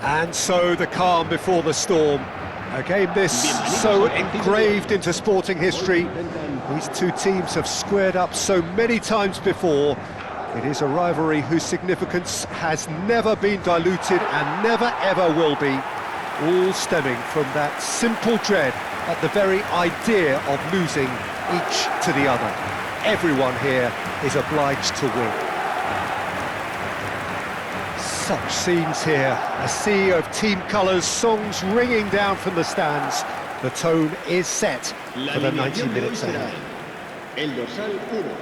And so the calm before the storm. A game this so engraved into sporting history. These two teams have squared up so many times before. It is a rivalry whose significance has never been diluted and never ever will be. All stemming from that simple dread at the very idea of losing each to the other. Everyone here is obliged to win. Such scenes here, a sea of team colours, songs ringing down from the stands. The tone is set for the 90 minutes ahead.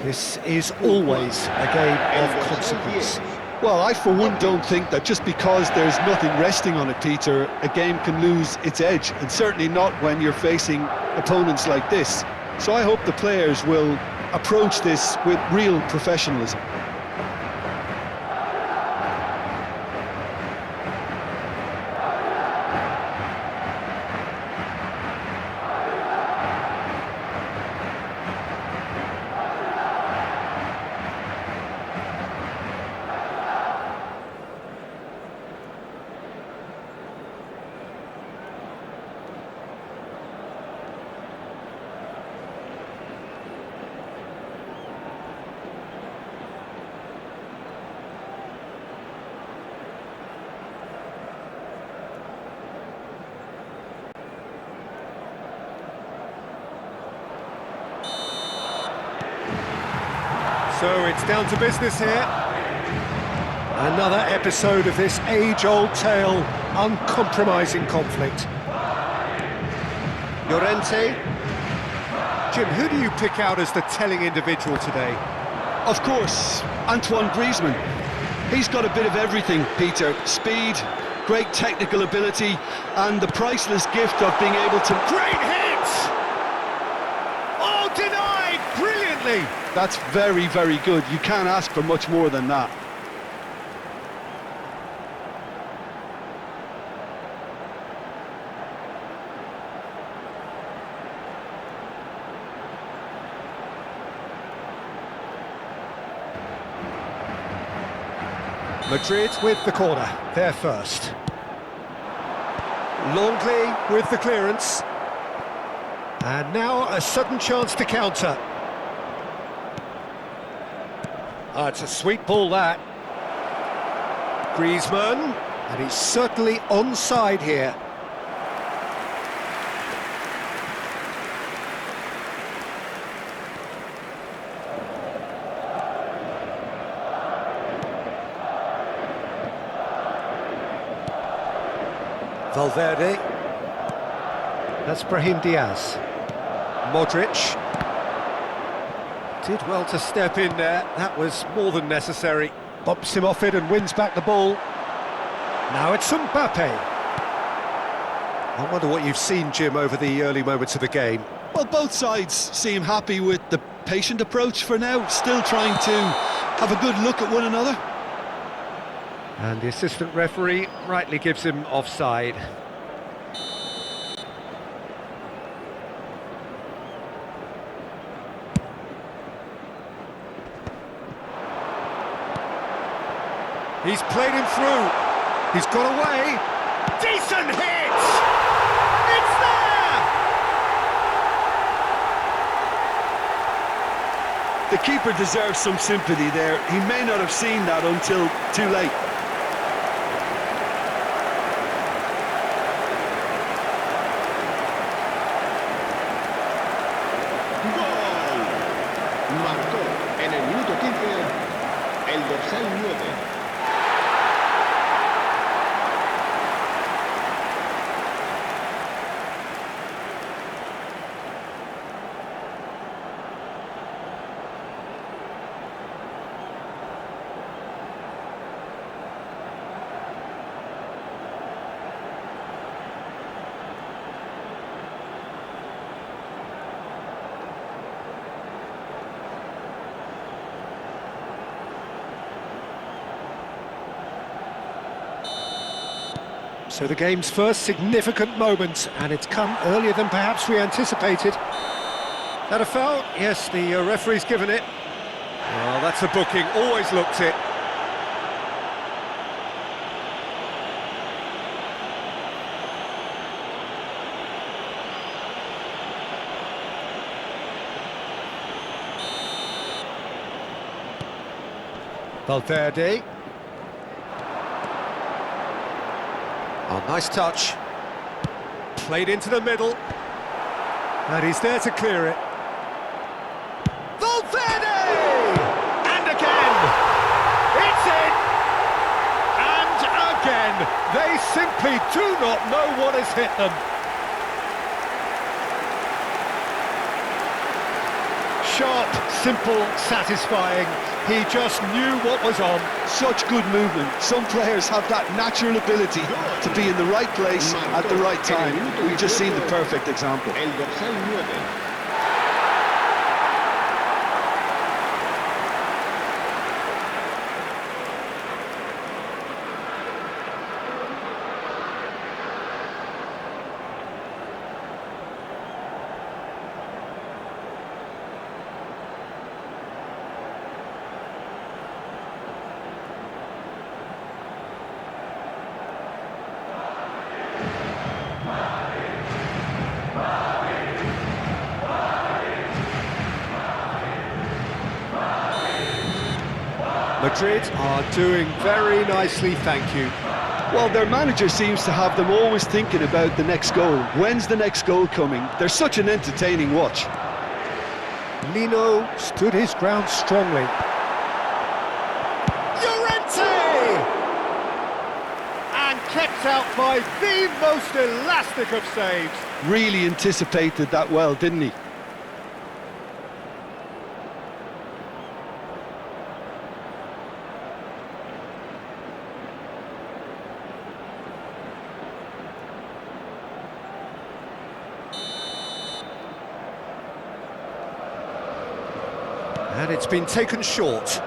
This is always a game of consequence. Well, I for one don't think that just because there's nothing resting on it, Peter, a game can lose its edge, and certainly not when you're facing opponents like this. So I hope the players will approach this with real professionalism. So it's down to business here. Another episode of this age-old tale, uncompromising conflict. Llorente. Jim, who do you pick out as the telling individual today? Of course, Antoine Griezmann. He's got a bit of everything, Peter. Speed, great technical ability, and the priceless gift of being able to... Great hit! Oh, denied! Brilliantly! That's very, very good. You can't ask for much more than that. Madrid with the corner, there first. Longley with the clearance. And now a sudden chance to counter. Oh, it's a sweet ball, that. Griezmann, and he's certainly onside here. Valverde. That's Brahim Diaz. Modric. Did well to step in there, that was more than necessary. Bumps him off it and wins back the ball. Now it's Mbappe. I wonder what you've seen, Jim, over the early moments of the game. Well, both sides seem happy with the patient approach for now, still trying to have a good look at one another. And the assistant referee rightly gives him offside. He's played him through. He's got away. Decent hit! It's there! The keeper deserves some sympathy there. He may not have seen that until too late. Gol. Marcó en el minuto 15 el dorsal 9. So the game's first significant moment, and it's come earlier than perhaps we anticipated. That a foul? Yes, the referee's given it. Well, that's a booking, always looked it. Valverde. Oh, nice touch. Played into the middle. And he's there to clear it. Valverde! And again! It's in! And again! They simply do not know what has hit them. Sharp, simple, satisfying. He just knew what was on. Such good movement. Some players have that natural ability to be in the right place at the right time. We've just seen the perfect example. El dorsal 9. Madrid are doing very nicely, thank you. Well, their manager seems to have them always thinking about the next goal. When's the next goal coming? They're such an entertaining watch. Lino stood his ground strongly. Llorente! And kept out by the most elastic of saves. Really anticipated that well, didn't he? And it's been taken short.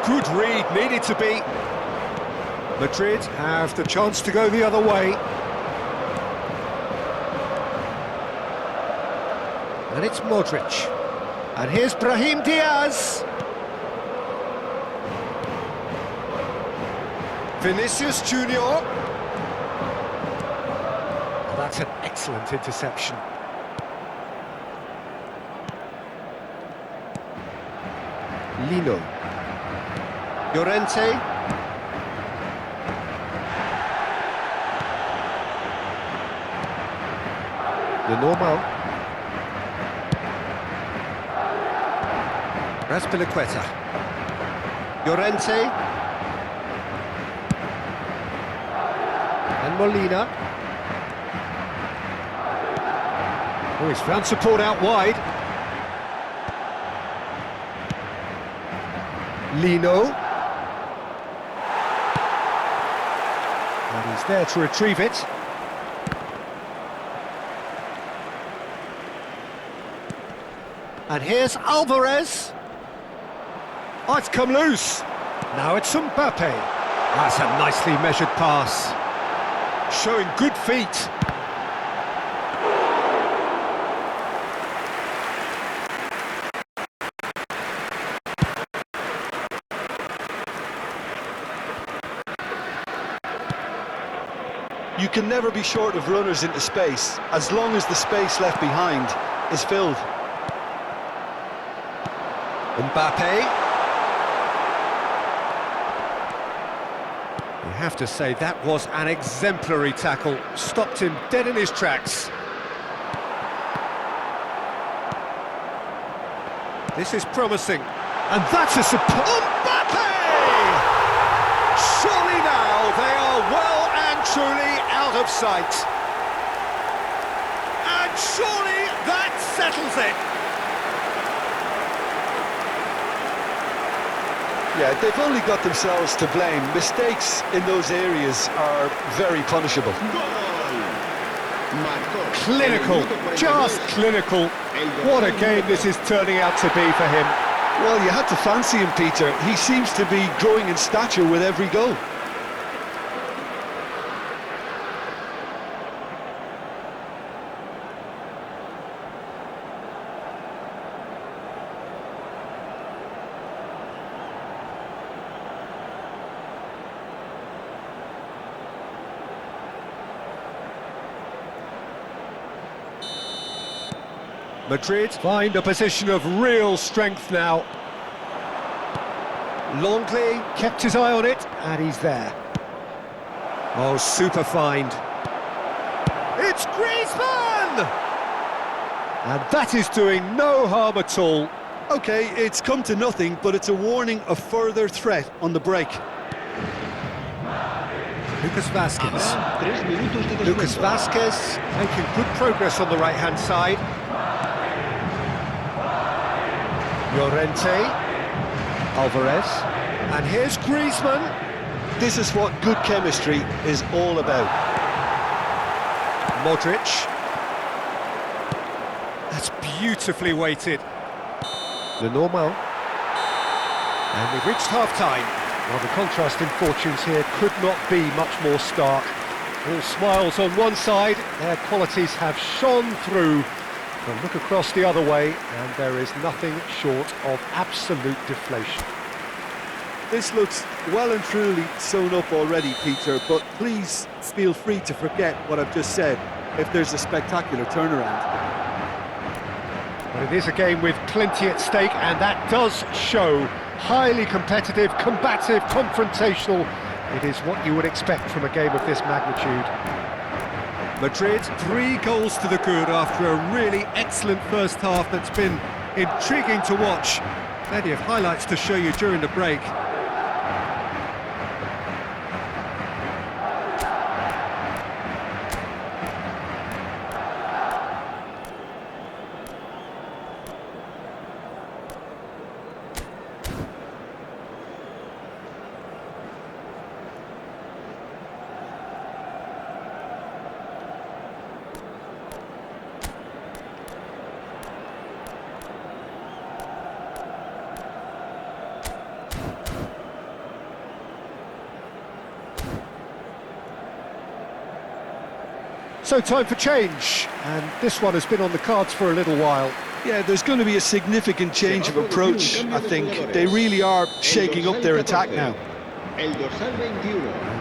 Good read, needed to be. Madrid have the chance to go the other way. And it's Modric. And here's Brahim Diaz. Vinicius Junior. That's an excellent interception. Lino. Llorente. The normal. Raspilicueta. Llorente. And Molina. Oh, he's found support out wide. Lino. And he's there to retrieve it. And here's Alvarez. Oh, it's come loose. Now it's Mbappe. That's a nicely measured pass. Showing good feet. You can never be short of runners into space, as long as the space left behind is filled. Mbappe. You have to say that was an exemplary tackle. Stopped him dead in his tracks. This is promising. And that's a superb... Mbappe! Surely now they are well and truly out of sight. And surely that settles it. Yeah, they've only got themselves to blame. Mistakes in those areas are very punishable. Clinical, just clinical. What a game this is turning out to be for him. Well, you had to fancy him, Peter. He seems to be growing in stature with every goal. Madrid find a position of real strength now. Longley kept his eye on it, and he's there. Oh, super find. It's Griezmann! And that is doing no harm at all. Okay, it's come to nothing, but it's a warning of further threat on the break. Lucas Vázquez. 3 minutos de descuento. Lucas Vázquez making good progress on the right-hand side. Llorente. Alvarez. And here's Griezmann. This is what good chemistry is all about. Modric. That's beautifully weighted. The normal. And we've reached half-time. Well, the contrast in fortunes here could not be much more stark. All smiles on one side, their qualities have shone through. But look across the other way, and there is nothing short of absolute deflation. This looks well and truly sewn up already, Peter, but please feel free to forget what I've just said if there's a spectacular turnaround. But it is a game with plenty at stake, and that does show. Highly competitive, combative, confrontational. It is what you would expect from a game of this magnitude. Madrid, 3 goals to the good after a really excellent first half that's been intriguing to watch. Plenty of highlights to show you during the break. So time for change, and this one has been on the cards for a little while. Yeah, there's going to be a significant change of approach, I think. They really are shaking up their attack now. El dorsal 21.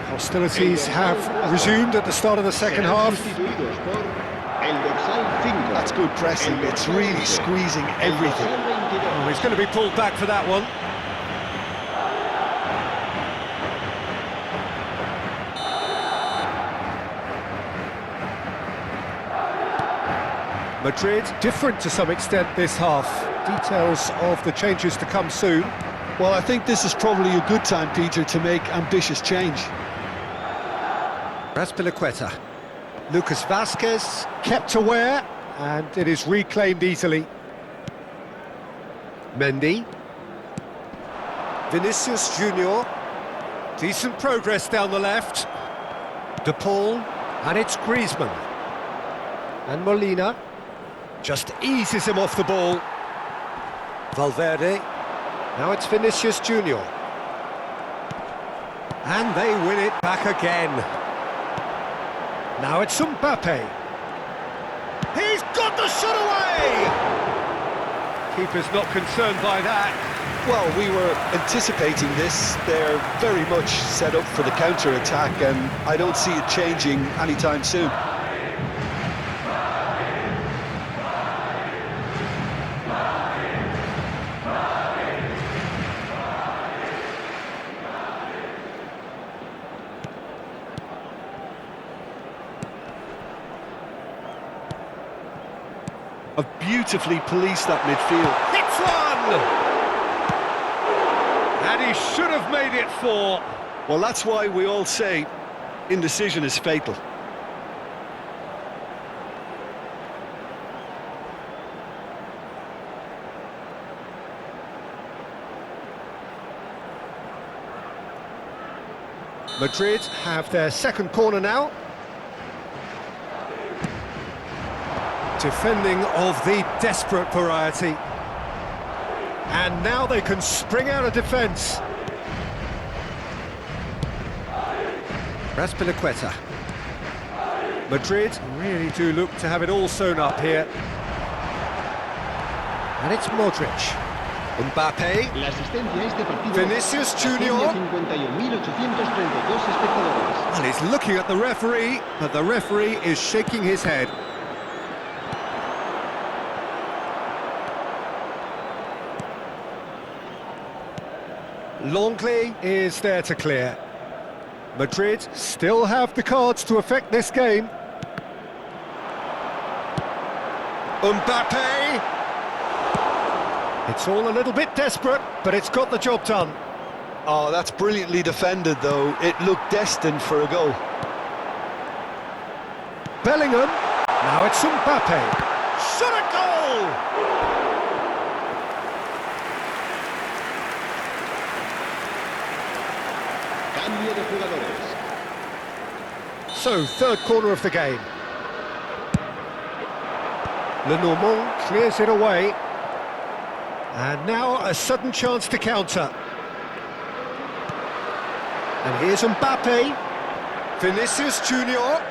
Hostilities have resumed at the start of the second half. Sustituidos por el dorsal 5. That's good pressing, it's really squeezing everything. Oh, he's going to be pulled back for that one. Madrid, different to some extent this half. Details of the changes to come soon. Well, I think this is probably a good time, Peter, to make ambitious change. Azpilicueta. Lucas Vázquez kept aware, and it is reclaimed easily. Mendy. Vinicius Junior. Decent progress down the left. De Paul, and it's Griezmann. And Molina. Just eases him off the ball. Valverde. Now it's Vinicius Junior. And they win it back again. Now it's Mbappe. He's got the shot away! Keeper's not concerned by that. Well, we were anticipating this. They're very much set up for the counter-attack, and I don't see it changing anytime soon. Have beautifully policed that midfield. Hits one! And he should have made it 4. Well, that's why we all say indecision is fatal. Madrid have their second corner now. Defending of the desperate variety. And now they can spring out of defence. Azpilicueta. Madrid really do look to have it all sewn up here. And it's Modric. Mbappe. La asistencia a este partido. Vinicius Junior. 51.832 espectadores. Well, he's looking at the referee, but the referee is shaking his head. Longley is there to clear. Madrid still have the cards to affect this game. Mbappe! It's all a little bit desperate, but it's got the job done. Oh, that's brilliantly defended, though. It looked destined for a goal. Bellingham. Now it's Mbappe. Shot a goal! Cambio de jugadores. So, third corner of the game. Lenormand clears it away. And now a sudden chance to counter. And here's Mbappe. Vinicius Junior.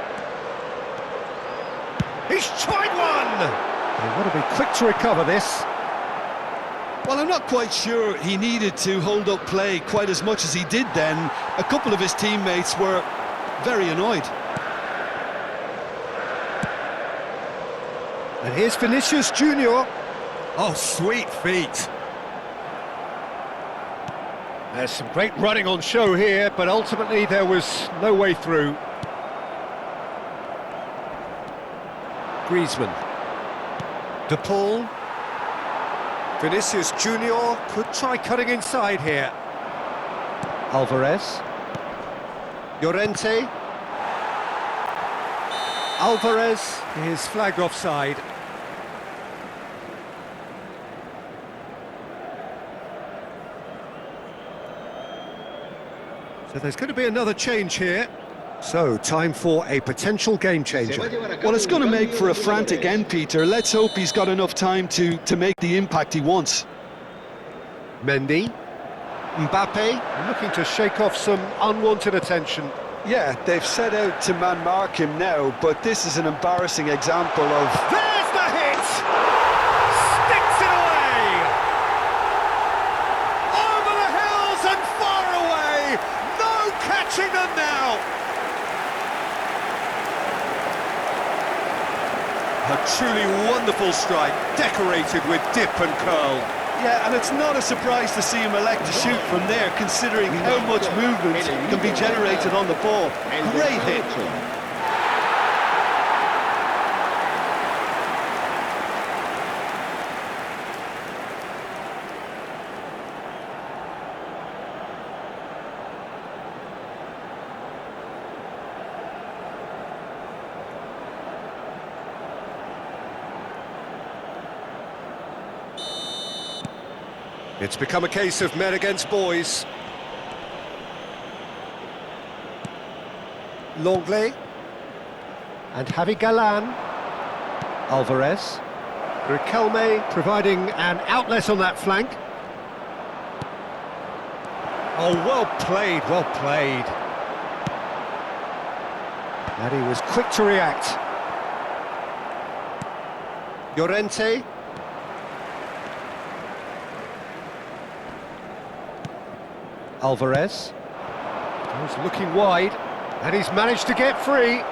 He's tried one! They want to be quick to recover this. Well, I'm not quite sure he needed to hold up play quite as much as he did then. A couple of his teammates were very annoyed. And here's Vinicius Junior. Oh, sweet feet. There's some great running on show here, but ultimately there was no way through. Griezmann. De Paul. Vinicius Junior could try cutting inside here. Alvarez. Llorente. Alvarez is flagged offside. So there's going to be another change here. So, time for a potential game changer. Well, it's going to make for a frantic end, Peter. Let's hope he's got enough time to make the impact he wants. Mendy. Mbappe looking to shake off some unwanted attention. Yeah, they've set out to man-mark him now, but this is an embarrassing example of... There's the hit! Sticks it away! Over the hills and far away! No catching them now! A truly wonderful strike, decorated with dip and curl. Yeah, and it's not a surprise to see him elect to shoot from there, considering how much movement can be generated on the ball. Great hit. It's become a case of men against boys. Longley. And Javi Galan. Alvarez. Riquelme providing an outlet on that flank. Oh, well played, well played. And he was quick to react. Llorente. Alvarez. He's looking wide, and he's managed to get free.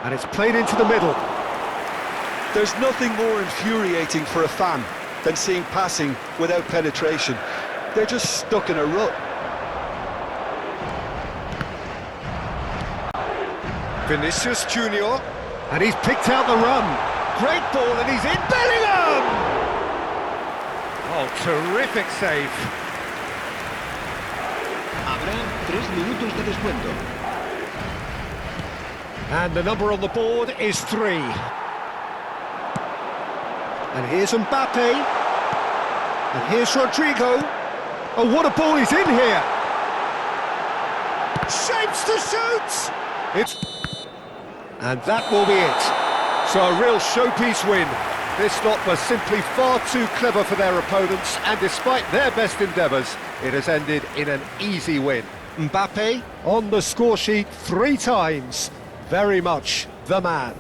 And it's played into the middle. There's nothing more infuriating for a fan than seeing passing without penetration. They're just stuck in a rut. Vinicius Junior, and he's picked out the run. Great ball, and he's in. Bellingham! Oh, terrific save. Habrá 3 minutos de descuento. And the number on the board is 3. And here's Mbappe. And here's Rodrigo. Oh, what a ball he's in here! Shapes to shoot! And that will be it. So a real showpiece win. This lot was simply far too clever for their opponents, and despite their best endeavours, it has ended in an easy win. Mbappe on the score sheet 3 times. Very much the man.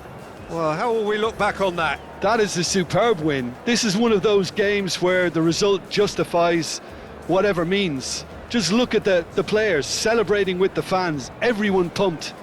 Well, how will we look back on that? That is a superb win. This is one of those games where the result justifies whatever means. Just look at the players celebrating with the fans, everyone pumped.